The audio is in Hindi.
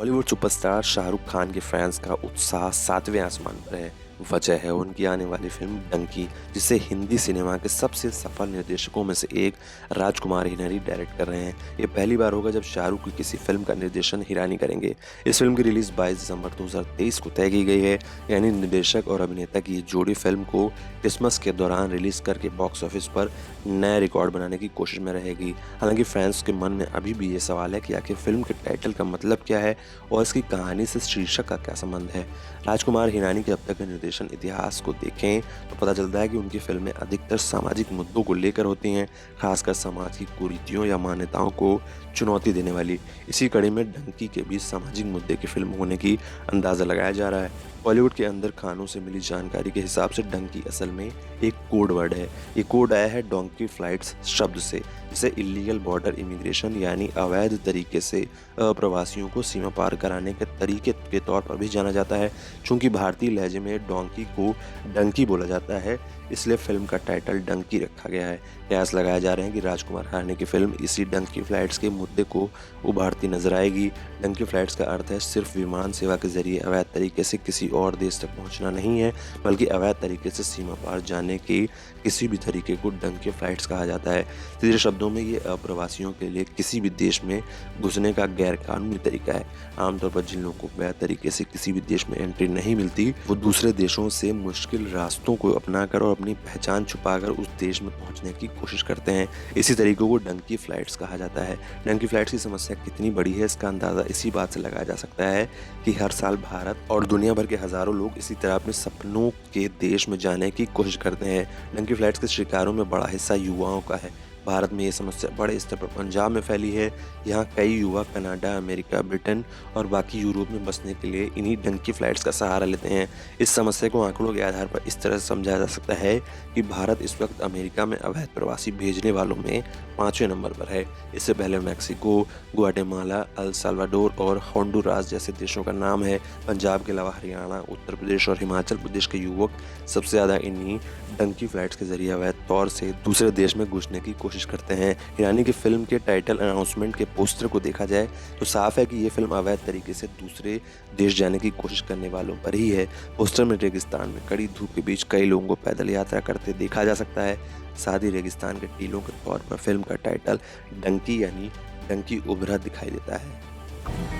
बॉलीवुड सुपरस्टार शाहरुख खान के फैंस का उत्साह सातवें आसमान पर है। वजह है उनकी आने वाली फिल्म डंकी, जिसे हिंदी सिनेमा के सबसे सफल निर्देशकों में से एक राजकुमार हिरानी डायरेक्ट कर रहे हैं। ये पहली बार होगा जब शाहरुख की किसी फिल्म का निर्देशन हिरानी करेंगे। इस फिल्म की रिलीज 22 दिसंबर 2023 को तय की गई है। यानी निर्देशक और अभिनेता की ये जोड़ी फिल्म को क्रिसमस के दौरान रिलीज करके बॉक्स ऑफिस पर नया रिकॉर्ड बनाने की कोशिश में रहेगी। हालांकि फैंस के मन में अभी भी ये सवाल है कि आखिर फिल्म के टाइटल का मतलब क्या है और इसकी कहानी से शीर्षक का क्या संबंध है। राजकुमार हिरानी के अब तक के निर्देशन इतिहास को देखें तो पता चलता है कि उनकी फिल्में अधिकतर सामाजिक मुद्दों को लेकर होती हैं, खासकर समाज की कुरीतियों या मान्यताओं को चुनौती देने वाली। इसी कड़ी में डंकी के बीच सामाजिक मुद्दे की फिल्म होने की अंदाज़ा लगाया जा रहा है। बॉलीवुड के अंदर खानों से मिली जानकारी के हिसाब से डंकी असल में एक कोड वर्ड है। ये कोड आया है डोंकी फ्लाइट्स शब्द से, जिसे इलीगल बॉर्डर इमिग्रेशन यानी अवैध तरीके से अप्रवासियों को सीमा पार कराने के तरीके के तौर पर भी जाना जाता है। चूंकि भारतीय लहजे में डोंकी को डंकी बोला जाता है, इसलिए फिल्म का टाइटल डंकी रखा गया है। कयास लगाए जा रहे हैं कि राजकुमार हिरानी की फिल्म इसी डंकी फ्लाइट्स के मुद्दे को उभारती नजर आएगी। डंकी फ्लाइट्स का अर्थ है सिर्फ विमान सेवा के जरिए अवैध तरीके से किसी और देश तक पहुंचना नहीं है, बल्कि अवैध तरीके से सीमा पार जाने के किसी भी तरीके को डंकी फ्लाइट्स कहा जाता है। सीधे शब्दों में ये अप्रवासियों के लिए किसी भी देश में घुसने का गैर कानूनी तरीका है। आमतौर पर जिन लोगों को वैध तरीके से किसी भी देश में एंट्री नहीं मिलती, वो दूसरे देशों से मुश्किल रास्तों को अपनाकर और अपनी पहचान छुपाकर उस देश में पहुंचने की कोशिश करते हैं। इसी तरीकों को डंकी फ्लाइट्स कहा जाता है। डंकी फ्लाइट्स की समस्या कितनी बड़ी है, इसका अंदाजा इसी बात से लगाया जा सकता है कि हर साल भारत और दुनिया भर के हजारों लोग इसी तरह अपने सपनों के देश में जाने की कोशिश करते हैं। डंकी फ्लाइट्स के शिकारों में बड़ा हिस्सा युवाओं का है। भारत में ये समस्या बड़े स्तर पर पंजाब में फैली है। यहाँ कई युवा कनाडा, अमेरिका, ब्रिटेन और बाकी यूरोप में बसने के लिए इन्हीं डंकी फ्लाइट्स का सहारा लेते हैं। इस समस्या को आंकड़ों के आधार पर इस तरह से समझा जा सकता है कि भारत इस वक्त अमेरिका में अवैध प्रवासी भेजने वालों में 5वें नंबर पर है। इससे पहले मैक्सिको, ग्वाटेमाला, अल साल्वाडोर और होंडुरास जैसे देशों का नाम है। पंजाब के अलावा हरियाणा, उत्तर प्रदेश और हिमाचल प्रदेश के युवक सबसे ज़्यादा इन्हीं डंकी फ्लाइट्स के जरिए अवैध तौर से दूसरे देश में घुसने की कोशिश करते हैं। हिरानी की फिल्म के टाइटल अनाउंसमेंट के पोस्टर को देखा जाए तो साफ है कि ये फिल्म अवैध तरीके से दूसरे देश जाने की कोशिश करने वालों पर ही है। पोस्टर में रेगिस्तान में कड़ी धूप के बीच कई लोगों को पैदल यात्रा करते देखा जा सकता है। साथ ही रेगिस्तान के टीलों के तौर पर फिल्म का टाइटल डंकी यानी डंकी उभरा दिखाई देता है।